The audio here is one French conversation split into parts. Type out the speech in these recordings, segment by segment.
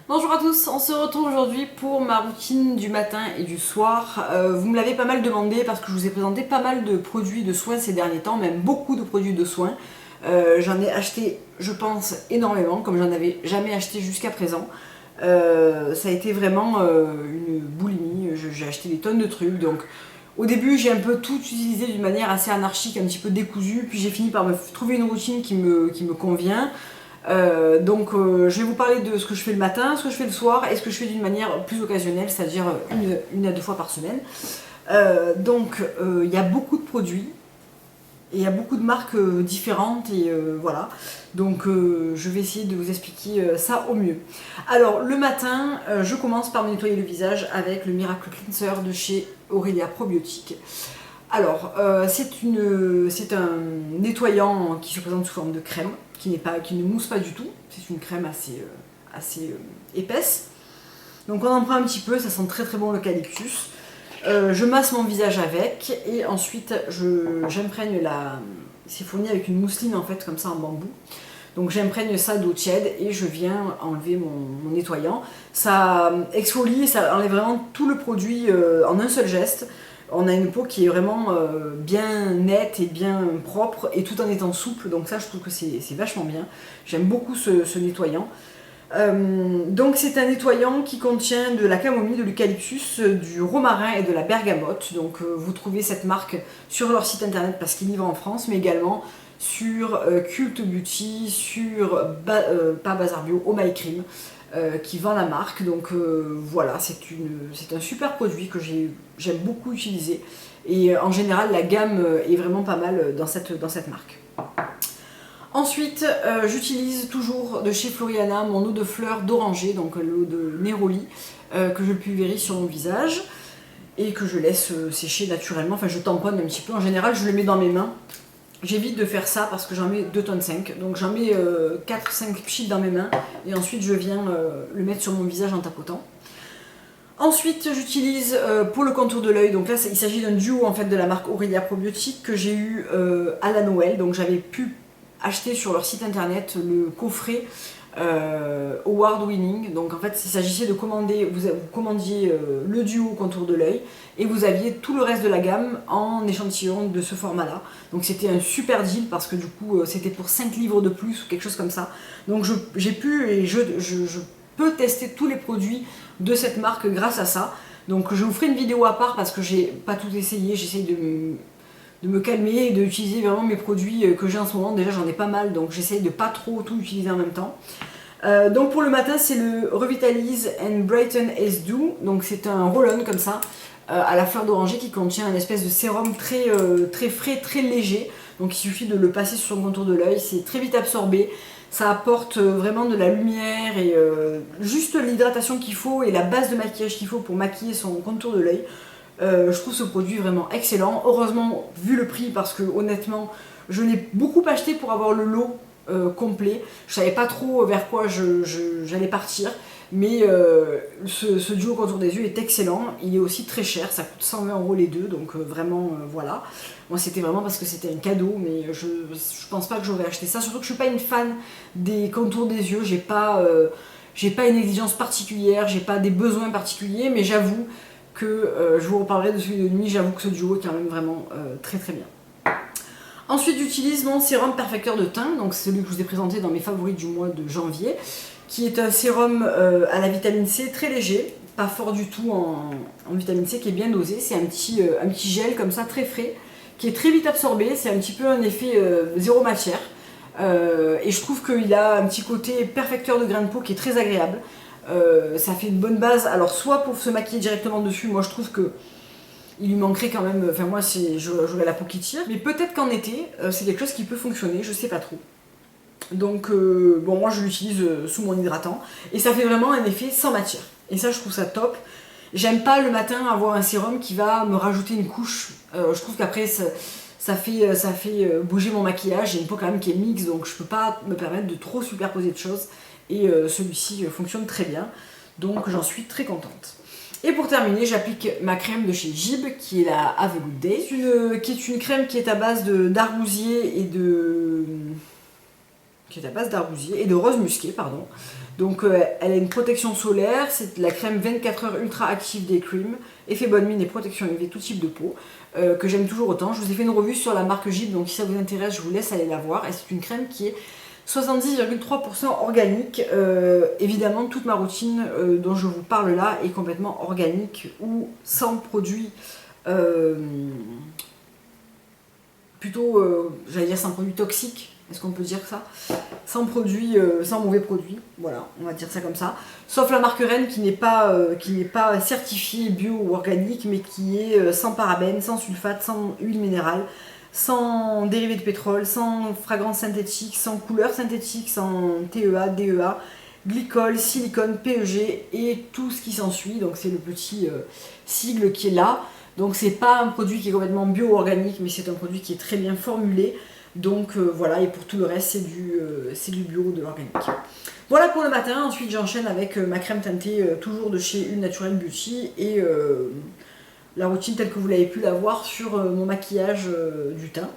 Bonjour à tous, on se retrouve aujourd'hui pour ma routine du matin et du soir. Vous me l'avez pas mal demandé parce que je vous ai présenté pas mal de produits de soins ces derniers temps, même beaucoup de produits de soins. J'en ai acheté, je pense, énormément, comme j'en avais jamais acheté jusqu'à présent. Ça a été vraiment une boulimie, j'ai acheté des tonnes de trucs, donc au début j'ai un peu tout utilisé d'une manière assez anarchique, un petit peu décousue, puis j'ai fini par me trouver une routine qui me convient. Je vais vous parler de ce que je fais le matin, ce que je fais le soir et ce que je fais d'une manière plus occasionnelle, c'est-à-dire une à deux fois par semaine. Il y a beaucoup de produits et il y a beaucoup de marques différentes et voilà. Je vais essayer de vous expliquer ça au mieux. Alors le matin, je commence par me nettoyer le visage avec le Miracle Cleanser de chez Aurelia Probiotics. C'est un nettoyant qui se présente sous forme de crème, qui ne mousse pas du tout. C'est une crème assez épaisse. Donc on en prend un petit peu, ça sent très très bon l'eucalyptus. Je masse mon visage avec et ensuite j'imprègne la... C'est fourni avec une mousseline en fait, comme ça en bambou. Donc j'imprègne ça d'eau tiède et je viens enlever mon nettoyant. Ça exfolie, ça enlève vraiment tout le produit en un seul geste. On a une peau qui est vraiment bien nette et bien propre et tout en étant souple, donc ça je trouve que c'est vachement bien. J'aime beaucoup ce nettoyant. Donc c'est un nettoyant qui contient de la camomille, de l'eucalyptus, du romarin et de la bergamote. Donc vous trouvez cette marque sur leur site internet parce qu'ils livrent en France, mais également sur Cult Beauty, sur pas Bazar Bio, Oh My Cream, qui vend la marque. Voilà, c'est un super produit que j'aime beaucoup utiliser. Et en général, la gamme est vraiment pas mal dans cette marque. Ensuite, j'utilise toujours de chez Floriana mon eau de fleurs d'oranger, donc l'eau de Neroli, que je pulvérise sur mon visage et que je laisse sécher naturellement. Enfin, je tamponne un petit peu. En général, je le mets dans mes mains. J'évite de faire ça parce que j'en mets 2,5 tonnes. Donc j'en mets 4-5 pchits dans mes mains et ensuite je viens le mettre sur mon visage en tapotant. Ensuite, j'utilise pour le contour de l'œil, donc là il s'agit d'un duo en fait de la marque Aurelia Probiotics que j'ai eu à la Noël. Donc j'avais pu acheter sur leur site internet le coffret Award Winning. Donc en fait il s'agissait de commander, vous commandiez le duo contour de l'œil et vous aviez tout le reste de la gamme en échantillon de ce format là. Donc c'était un super deal parce que du coup c'était pour 5 livres de plus ou quelque chose comme ça. Donc j'ai pu et je peux tester tous les produits de cette marque grâce à ça. Donc je vous ferai une vidéo à part parce que j'ai pas tout essayé, j'essaye de me calmer et d'utiliser vraiment mes produits que j'ai en ce moment. Déjà j'en ai pas mal, donc j'essaye de pas trop tout utiliser en même temps. Donc pour le matin c'est le Revitalize and Brighten Ace Dew. Donc c'est un roll-on comme ça à la fleur d'oranger qui contient un espèce de sérum très frais, très léger. Donc il suffit de le passer sur son contour de l'œil, c'est très vite absorbé. Ça apporte vraiment de la lumière et juste l'hydratation qu'il faut et la base de maquillage qu'il faut pour maquiller son contour de l'œil. Je trouve ce produit vraiment excellent. Heureusement, vu le prix, parce que honnêtement, je l'ai beaucoup acheté pour avoir le lot complet. Je savais pas trop vers quoi j'allais partir, mais ce duo contour des yeux est excellent. Il est aussi très cher, ça coûte 120 € les deux, donc vraiment voilà. Moi c'était vraiment parce que c'était un cadeau, mais je pense pas que j'aurais acheté ça. Surtout que je suis pas une fan des contours des yeux, j'ai pas une exigence particulière, j'ai pas des besoins particuliers, mais j'avoue que je vous reparlerai de celui de nuit, j'avoue que ce duo est quand même vraiment très très bien. Ensuite j'utilise mon sérum perfecteur de teint, donc c'est celui que je vous ai présenté dans mes favoris du mois de janvier, qui est un sérum à la vitamine C très léger, pas fort du tout en vitamine C, qui est bien dosé. C'est un petit gel comme ça très frais, qui est très vite absorbé, c'est un petit peu un effet zéro matière. Et je trouve qu'il a un petit côté perfecteur de grain de peau qui est très agréable. Ça fait une bonne base, alors soit pour se maquiller directement dessus, moi je trouve que il lui manquerait quand même, enfin moi j'aurais la peau qui tire, mais peut-être qu'en été c'est quelque chose qui peut fonctionner, je sais pas trop. Donc bon, moi je l'utilise sous mon hydratant et ça fait vraiment un effet sans matière, et ça je trouve ça top. J'aime pas le matin avoir un sérum qui va me rajouter une couche, je trouve qu'après ça fait bouger mon maquillage. J'ai une peau quand même qui est mixte, donc je peux pas me permettre de trop superposer de choses. Et celui-ci fonctionne très bien, donc j'en suis très contente. Et pour terminer, j'applique ma crème de chez Jib, qui est la Have a Good Day, qui est une crème qui est à base d'arbousier et de rose musqué, pardon. Donc elle a une protection solaire, c'est la crème 24 heures Ultra Active Day Cream, effet bonne mine et protection UV tout type de peau, que j'aime toujours autant. Je vous ai fait une revue sur la marque Gib, donc si ça vous intéresse, je vous laisse aller la voir. Et c'est une crème qui est 70,3% organique. Évidemment, toute ma routine dont je vous parle là est complètement organique ou sans produits, j'allais dire sans produits toxiques. Est-ce qu'on peut dire ça? Sans produits, sans mauvais produits, voilà, on va dire ça comme ça. Sauf la marque Rennes qui n'est pas certifiée bio ou organique, mais qui est sans parabènes, sans sulfate, sans huile minérale, sans dérivés de pétrole, sans fragrance synthétique, sans couleur synthétique, sans TEA, DEA, glycol, silicone, PEG et tout ce qui s'ensuit. Donc c'est le petit sigle qui est là. Donc c'est pas un produit qui est complètement bio ou organique, mais c'est un produit qui est très bien formulé. Donc voilà, et pour tout le reste, c'est du bio, de l'organique. Voilà pour le matin. Ensuite, j'enchaîne avec ma crème teintée, toujours de chez Une Naturelle Beauty, et la routine telle que vous l'avez pu la voir sur mon maquillage du teint.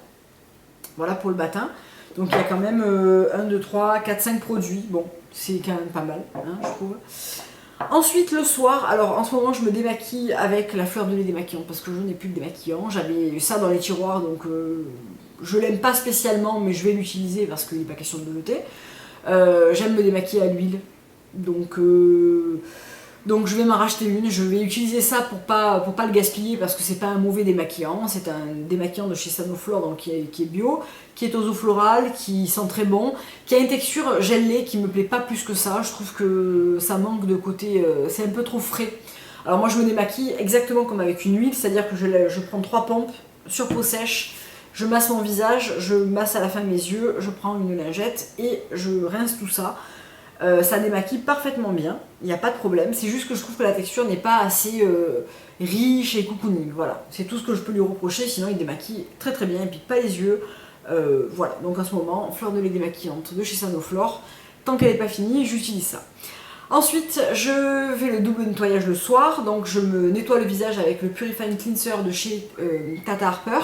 Voilà pour le matin. Donc il y a quand même 1, 2, 3, 4, 5 produits. Bon, c'est quand même pas mal, hein, je trouve. Ensuite, le soir, alors en ce moment, je me démaquille avec la fleur de lait démaquillante parce que je n'ai plus de démaquillant. J'avais ça dans les tiroirs, donc je l'aime pas spécialement, mais je vais l'utiliser parce qu'il n'est pas question de le jeter. J'aime me démaquiller à l'huile, donc je vais m'en racheter une. Je vais utiliser ça pour pas le gaspiller parce que c'est pas un mauvais démaquillant. C'est un démaquillant de chez Sanoflore, donc qui est bio, qui est aux eaux florales, qui sent très bon, qui a une texture gel-lait qui me plaît pas plus que ça. Je trouve que ça manque de côté, c'est un peu trop frais. Alors moi je me démaquille exactement comme avec une huile, c'est-à-dire que je prends 3 pompes sur peau sèche. Je masse mon visage, je masse à la fin mes yeux, je prends une lingette et je rince tout ça. Ça démaquille parfaitement bien, il n'y a pas de problème. C'est juste que je trouve que la texture n'est pas assez riche et cocooning. Voilà, c'est tout ce que je peux lui reprocher, sinon il démaquille très très bien, il pique pas les yeux. Voilà, donc en ce moment, fleur de lait démaquillante de chez Sanoflore. Tant qu'elle n'est pas finie, j'utilise ça. Ensuite, je fais le double nettoyage le soir, donc je me nettoie le visage avec le Purifying Cleanser de chez Tata Harper.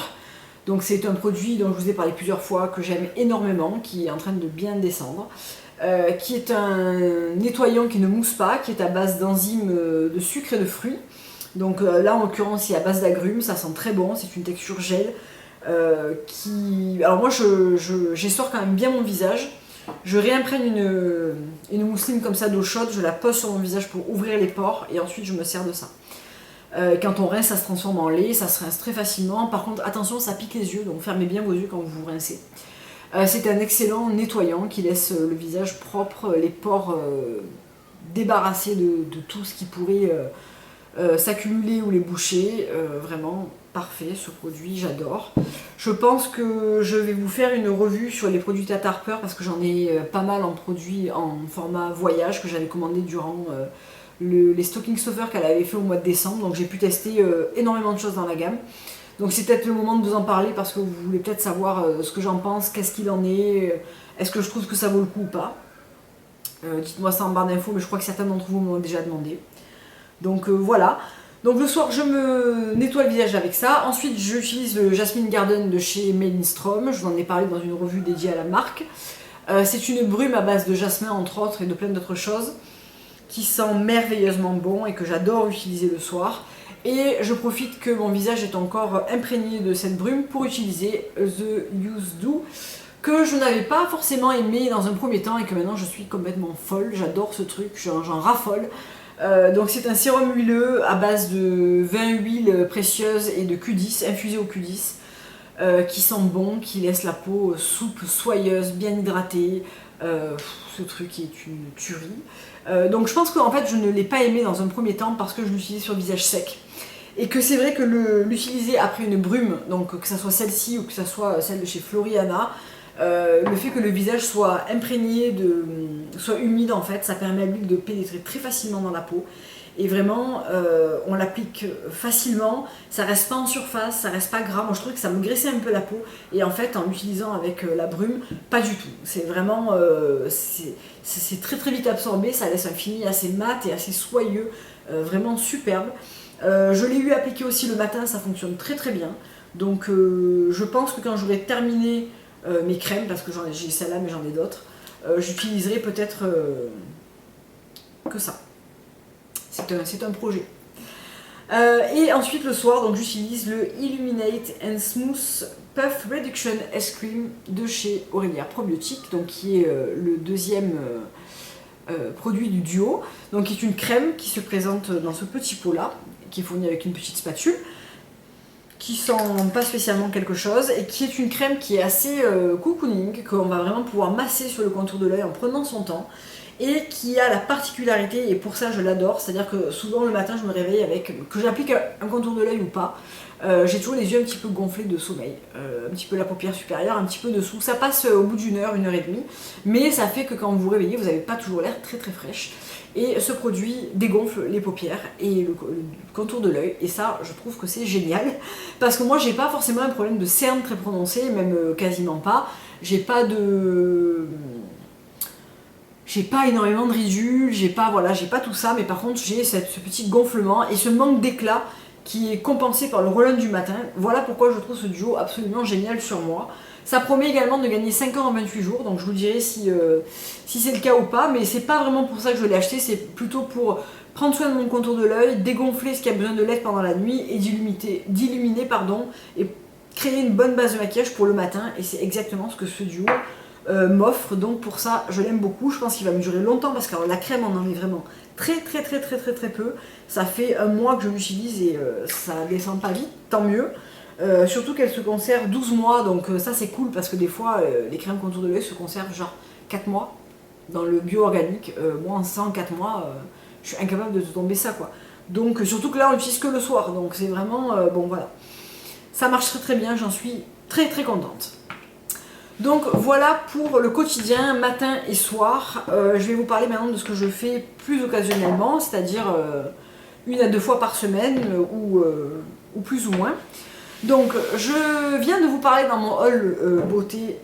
Donc c'est un produit dont je vous ai parlé plusieurs fois, que j'aime énormément, qui est en train de bien descendre, qui est un nettoyant qui ne mousse pas, qui est à base d'enzymes de sucre et de fruits. Donc là en l'occurrence il est à base d'agrumes, ça sent très bon, c'est une texture gel. Alors moi j'essore quand même bien mon visage, je réimprègne une mousseline comme ça d'eau chaude, je la pose sur mon visage pour ouvrir les pores et ensuite je me sers de ça. Quand on rince, ça se transforme en lait, ça se rince très facilement. Par contre, attention, ça pique les yeux, donc fermez bien vos yeux quand vous vous rincez. C'est un excellent nettoyant qui laisse le visage propre, les pores débarrassés de tout ce qui pourrait s'accumuler ou les boucher. Vraiment parfait ce produit, j'adore. Je pense que je vais vous faire une revue sur les produits Tata Harper parce que j'en ai pas mal en produits en format voyage que j'avais commandé durant les stocking stuffers qu'elle avait fait au mois de décembre, donc j'ai pu tester énormément de choses dans la gamme. Donc c'est peut-être le moment de vous en parler parce que vous voulez peut-être savoir ce que j'en pense, qu'est-ce qu'il en est, est-ce que je trouve que ça vaut le coup ou pas. Dites-moi ça en barre d'infos, mais je crois que certains d'entre vous m'ont déjà demandé. Donc voilà. Donc le soir je me nettoie le visage avec ça. Ensuite j'utilise le Jasmine Garden de chez Strom. Je vous en ai parlé dans une revue dédiée à la marque. C'est une brume à base de jasmin entre autres et de plein d'autres choses, qui sent merveilleusement bon et que j'adore utiliser le soir. Et je profite que mon visage est encore imprégné de cette brume pour utiliser The Use Do, que je n'avais pas forcément aimé dans un premier temps et que maintenant je suis complètement folle. J'adore ce truc, j'en raffole. Donc c'est un sérum huileux à base de 20 huiles précieuses et de Q10, infusé au Q10, qui sent bon, qui laisse la peau souple, soyeuse, bien hydratée. Ce truc est une tuerie. Donc je pense qu'en fait je ne l'ai pas aimé dans un premier temps parce que je l'utilisais sur le visage sec. Et que c'est vrai que l'utiliser après une brume, donc que ce soit celle-ci ou que ce soit celle de chez Floriana, le fait que le visage soit imprégné, soit humide en fait, ça permet à l'huile de pénétrer très facilement dans la peau. Et vraiment, on l'applique facilement, ça reste pas en surface, ça reste pas gras. Moi je trouvais que ça me graissait un peu la peau. Et en fait, en l'utilisant avec la brume, pas du tout. C'est vraiment, c'est très très vite absorbé, ça laisse un fini assez mat et assez soyeux, vraiment superbe. Je l'ai eu appliqué aussi le matin, ça fonctionne très très bien. Donc je pense que quand j'aurai terminé mes crèmes, parce que j'ai celle-là mais j'en ai d'autres, j'utiliserai peut-être que ça. C'est un projet. Et ensuite le soir, donc j'utilise le Illuminate and Smooth Puff Reduction Ice Cream de chez Aurelia Probiotics, donc qui est le deuxième produit du duo, donc qui est une crème qui se présente dans ce petit pot là, qui est fournie avec une petite spatule, qui sent pas spécialement quelque chose et qui est une crème qui est assez cocooning, qu'on va vraiment pouvoir masser sur le contour de l'œil en prenant son temps. Et qui a la particularité, et pour ça je l'adore, c'est-à-dire que souvent le matin je me réveille avec, que j'applique un contour de l'œil ou pas, j'ai toujours les yeux un petit peu gonflés de sommeil, un petit peu la paupière supérieure, un petit peu dessous, ça passe au bout d'une heure et demie, mais ça fait que quand vous vous réveillez, vous n'avez pas toujours l'air très très fraîche, et ce produit dégonfle les paupières et le contour de l'œil, et ça je trouve que c'est génial, parce que moi j'ai pas forcément un problème de cerne très prononcé, même quasiment pas, j'ai pas énormément de ridules, j'ai pas tout ça, mais par contre j'ai ce petit gonflement et ce manque d'éclat qui est compensé par le roll-on du matin. Voilà pourquoi je trouve ce duo absolument génial sur moi. Ça promet également de gagner 5 ans en 28 jours, donc je vous dirai si c'est le cas ou pas, mais c'est pas vraiment pour ça que je l'ai acheté, c'est plutôt pour prendre soin de mon contour de l'œil, dégonfler ce qui a besoin de l'être pendant la nuit et d'illuminer et créer une bonne base de maquillage pour le matin, et c'est exactement ce que ce duo m'offre, donc pour ça je l'aime beaucoup. Je pense qu'il va me durer longtemps parce que la crème on en est vraiment très peu. Ça fait un mois que je l'utilise et ça descend pas vite, tant mieux. Surtout qu'elle se conserve 12 mois, donc ça c'est cool parce que des fois les crèmes contour de l'œil se conservent genre 4 mois dans le bio-organique. Moi en 104 mois, je suis incapable de tomber ça quoi. Donc surtout que là on l'utilise que le soir, donc c'est vraiment bon voilà. Ça marche très bien, j'en suis très contente. Donc voilà pour le quotidien, matin et soir. Je vais vous parler maintenant de ce que je fais plus occasionnellement, c'est-à-dire 1 à 2 fois par semaine ou plus ou moins. Donc je viens de vous parler dans mon haul beauté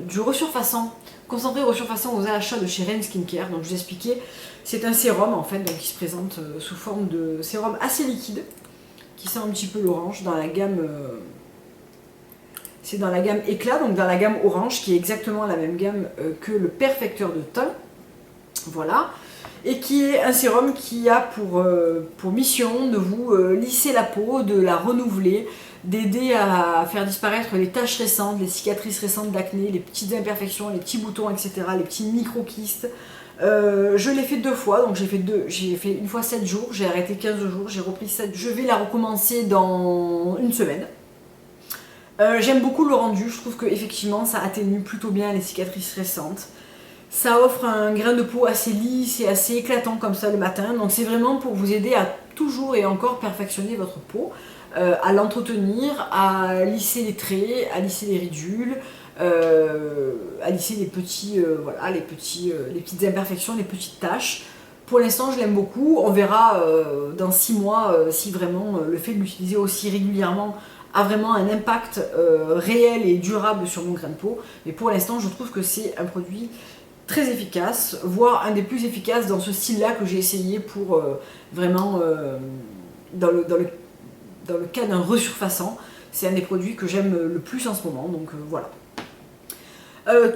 du resurfaçant, concentré resurfaçant aux achats de chez Ren Skincare. Donc je vous expliquais, c'est un sérum en fait, donc qui se présente sous forme de sérum assez liquide, qui sent un petit peu l'orange dans la gamme... c'est dans la gamme éclat, donc dans la gamme orange, qui est exactement la même gamme que le perfecteur de teint. Voilà. Et qui est un sérum qui a pour mission de vous lisser la peau, de la renouveler, d'aider à faire disparaître les taches récentes, les cicatrices récentes d'acné, les petites imperfections, les petits boutons, etc., les petits micro-kystes. Je l'ai fait 2 fois, donc j'ai fait une fois 7 jours, j'ai arrêté 15 jours, j'ai repris 7, je vais la recommencer dans 1 semaine. J'aime beaucoup le rendu, je trouve qu'effectivement ça atténue plutôt bien les cicatrices récentes. Ça offre un grain de peau assez lisse et assez éclatant comme ça le matin, donc c'est vraiment pour vous aider à toujours et encore perfectionner votre peau, à l'entretenir, à lisser les traits, à lisser les ridules, à lisser les petites imperfections, les petites taches. Pour l'instant je l'aime beaucoup, on verra dans 6 mois si vraiment le fait de l'utiliser aussi régulièrement a vraiment un impact réel et durable sur mon grain de peau. Mais pour l'instant je trouve que c'est un produit très efficace, voire un des plus efficaces dans ce style-là que j'ai essayé pour vraiment dans le cas d'un resurfaçant. C'est un des produits que j'aime le plus en ce moment, donc voilà.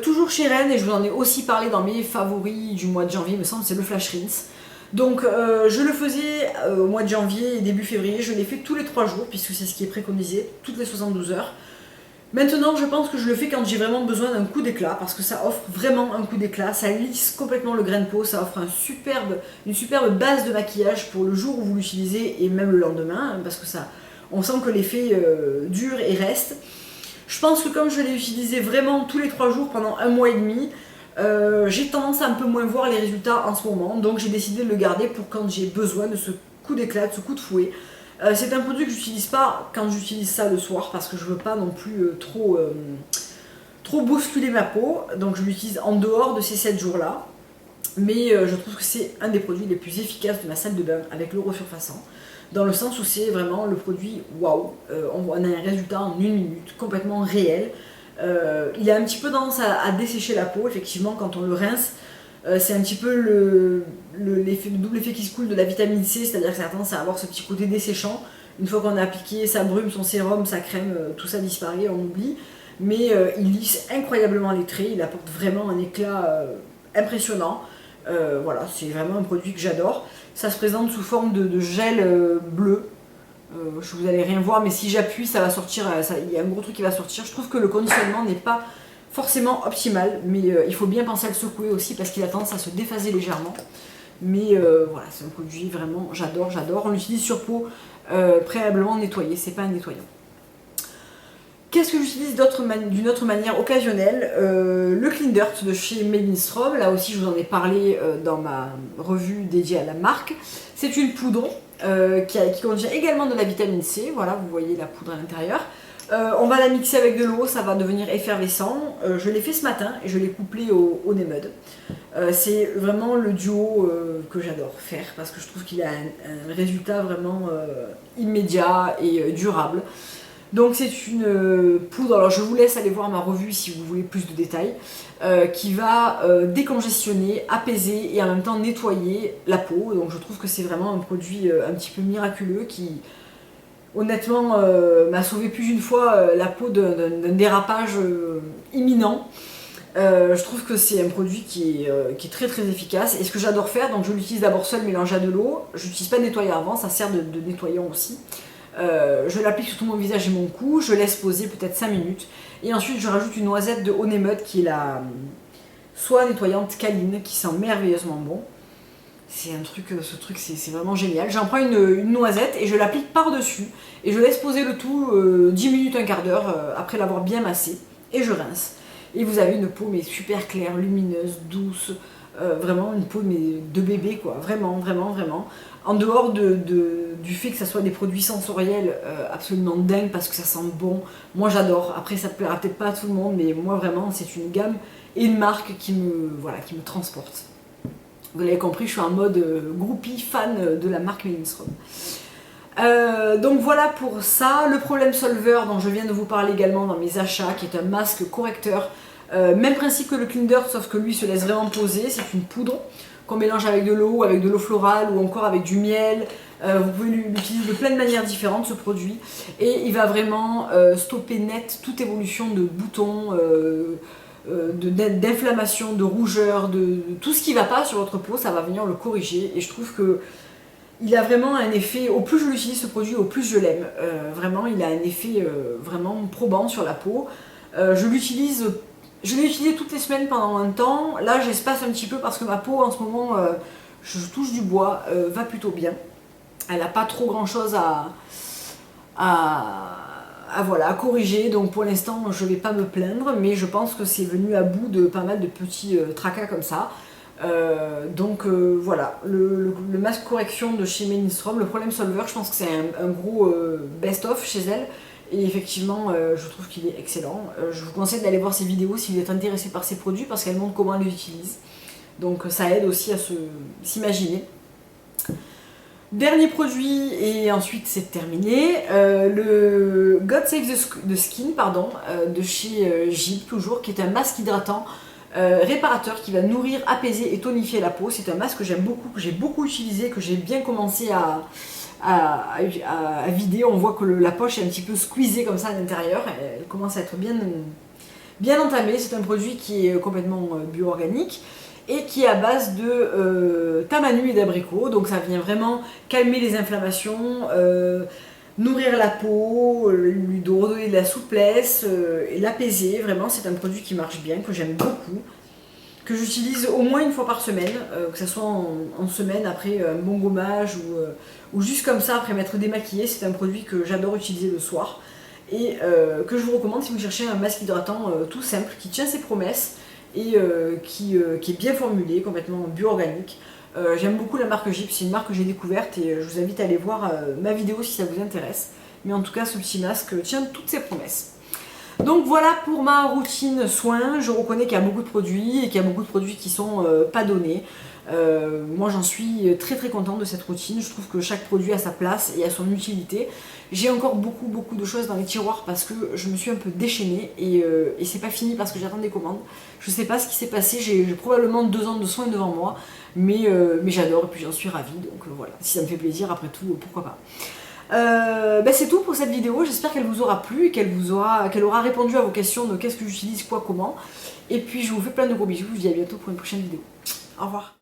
Toujours chez Ren, et je vous en ai aussi parlé dans mes favoris du mois de janvier, il me semble, c'est le Flash Rinse. Donc je le faisais au mois de janvier et début février, je l'ai fait tous les 3 jours, puisque c'est ce qui est préconisé, toutes les 72 heures. Maintenant, je pense que je le fais quand j'ai vraiment besoin d'un coup d'éclat, parce que ça offre vraiment un coup d'éclat, ça lisse complètement le grain de peau, ça offre une superbe base de maquillage pour le jour où vous l'utilisez et même le lendemain, parce que on sent que l'effet dure et reste. Je pense que comme je l'ai utilisé vraiment tous les 3 jours pendant 1 mois et demi, j'ai tendance à un peu moins voir les résultats en ce moment, donc j'ai décidé de le garder pour quand j'ai besoin de ce coup d'éclat, de ce coup de fouet. C'est un produit que j'utilise pas quand j'utilise ça le soir parce que je veux pas non plus trop bousculer ma peau, donc je l'utilise en dehors de ces 7 jours là, mais je trouve que c'est un des produits les plus efficaces de ma salle de bain avec le resurfaçant, dans le sens où c'est vraiment le produit waouh, on a un résultat en 1 minute complètement réel. Il a un petit peu tendance à dessécher la peau effectivement quand on le rince. C'est un petit peu le double effet qui se coule de la vitamine C, c'est-à-dire que ça a tendance à avoir ce petit côté desséchant. Une fois qu'on a appliqué sa brume, son sérum, sa crème, tout ça disparaît, on oublie. Mais il lisse incroyablement les traits, il apporte vraiment un éclat impressionnant. Voilà, c'est vraiment un produit que j'adore. Ça se présente sous forme de gel bleu. Vous allez rien voir, mais si j'appuie, ça va sortir. Il y a un gros truc qui va sortir. Je trouve que le conditionnement n'est pas forcément optimal, mais il faut bien penser à le secouer aussi parce qu'il a tendance à se déphaser légèrement. Mais voilà, c'est un produit vraiment, j'adore. On l'utilise sur peau préalablement nettoyée, c'est pas un nettoyant. Qu'est-ce que j'utilise d'une autre manière occasionnelle? Le Clean Dirt de chez Made in Strom, là aussi je vous en ai parlé dans ma revue dédiée à la marque. C'est une poudre qui contient également de la vitamine C, voilà, vous voyez la poudre à l'intérieur. On va la mixer avec de l'eau, ça va devenir effervescent. Je l'ai fait ce matin et je l'ai couplé au Nemud. C'est vraiment le duo que j'adore faire parce que je trouve qu'il a un résultat vraiment immédiat et durable. Donc c'est une poudre, alors je vous laisse aller voir ma revue si vous voulez plus de détails, qui va décongestionner, apaiser et en même temps nettoyer la peau. Donc je trouve que c'est vraiment un produit un petit peu miraculeux qui honnêtement m'a sauvé plus d'une fois la peau d'un dérapage imminent. Je trouve que c'est un produit qui est très très efficace et ce que j'adore faire, donc je l'utilise d'abord seul mélangé à de l'eau, je n'utilise pas de nettoyant avant, ça sert de nettoyant aussi. Je l'applique sur tout mon visage et mon cou, je laisse poser peut-être 5 minutes et ensuite je rajoute une noisette de Onemud qui est la soie nettoyante câline qui sent merveilleusement bon. C'est un truc, ce truc c'est vraiment génial. J'en prends une noisette et je l'applique par-dessus et je laisse poser le tout 10 minutes, un quart d'heure après l'avoir bien massé et je rince. Et vous avez une peau mais super claire, lumineuse, douce, vraiment une peau mais de bébé quoi, vraiment. En dehors du fait que ça soit des produits sensoriels absolument dingues parce que ça sent bon, moi j'adore. Après ça plaira peut-être pas à tout le monde, mais moi vraiment c'est une gamme et une marque qui me transporte. Vous l'avez compris, je suis en mode groupie fan de la marque Made in Strom. Donc voilà pour ça. Le Problem Solver dont je viens de vous parler également dans mes achats, qui est un masque correcteur. Même principe que le Clean Dirt, sauf que lui se laisse vraiment poser. C'est une poudre qu'on mélange avec de l'eau florale ou encore avec du miel. Vous pouvez l'utiliser de plein de manières différentes ce produit. Et il va vraiment stopper net toute évolution de boutons, d'inflammation, de rougeur, de tout ce qui ne va pas sur votre peau, ça va venir le corriger. Et je trouve que il a vraiment un effet, au plus je l'utilise ce produit, au plus je l'aime. Vraiment, il a un effet vraiment probant sur la peau. Je l'ai utilisé toutes les semaines pendant un temps. Là, j'espace un petit peu parce que ma peau, en ce moment, je touche du bois, va plutôt bien. Elle n'a pas trop grand chose à corriger, donc pour l'instant je ne vais pas me plaindre, mais je pense que c'est venu à bout de pas mal de petits tracas comme ça. Voilà, le masque correction de chez Made in Strom, le Problem Solver, je pense que c'est un gros best-of chez elle. Et effectivement, je trouve qu'il est excellent. Je vous conseille d'aller voir ses vidéos si vous êtes intéressé par ces produits parce qu'elle montre comment elle les utilise. Donc ça aide aussi à s'imaginer. Dernier produit, et ensuite c'est terminé, le God Save the Skin de chez Gib, toujours, qui est un masque hydratant réparateur qui va nourrir, apaiser et tonifier la peau. C'est un masque que j'aime beaucoup, que j'ai beaucoup utilisé, que j'ai bien commencé à vider. On voit que la poche est un petit peu squeezée comme ça à l'intérieur, elle commence à être bien entamée. C'est un produit qui est complètement bio-organique et qui est à base de tamanu et d'abricot, donc ça vient vraiment calmer les inflammations, nourrir la peau, lui redonner de la souplesse et l'apaiser. Vraiment, c'est un produit qui marche bien, que j'aime beaucoup, que j'utilise au moins une fois par semaine, que ce soit en semaine après un bon gommage ou juste comme ça après m'être démaquillée. C'est un produit que j'adore utiliser le soir et que je vous recommande si vous cherchez un masque hydratant tout simple, qui tient ses promesses et qui est bien formulé, complètement bio-organique. J'aime beaucoup la marque Gib, c'est une marque que j'ai découverte et je vous invite à aller voir ma vidéo si ça vous intéresse. Mais en tout cas, ce petit masque tient toutes ses promesses. Donc voilà pour ma routine soins. Je reconnais qu'il y a beaucoup de produits et qu'il y a beaucoup de produits qui sont pas donnés. Moi j'en suis très contente de cette routine. Je trouve que chaque produit a sa place et a son utilité. J'ai encore beaucoup de choses dans les tiroirs parce que je me suis un peu déchaînée et c'est pas fini parce que j'attends des commandes. Je sais pas ce qui s'est passé, j'ai probablement 2 ans de soins devant moi, mais j'adore et puis j'en suis ravie, donc voilà, si ça me fait plaisir, après tout, pourquoi pas. C'est tout pour cette vidéo, j'espère qu'elle vous aura plu et qu'elle aura répondu à vos questions de qu'est-ce que j'utilise, quoi, comment. Et puis je vous fais plein de gros bisous, je vous dis à bientôt pour une prochaine vidéo. Au revoir.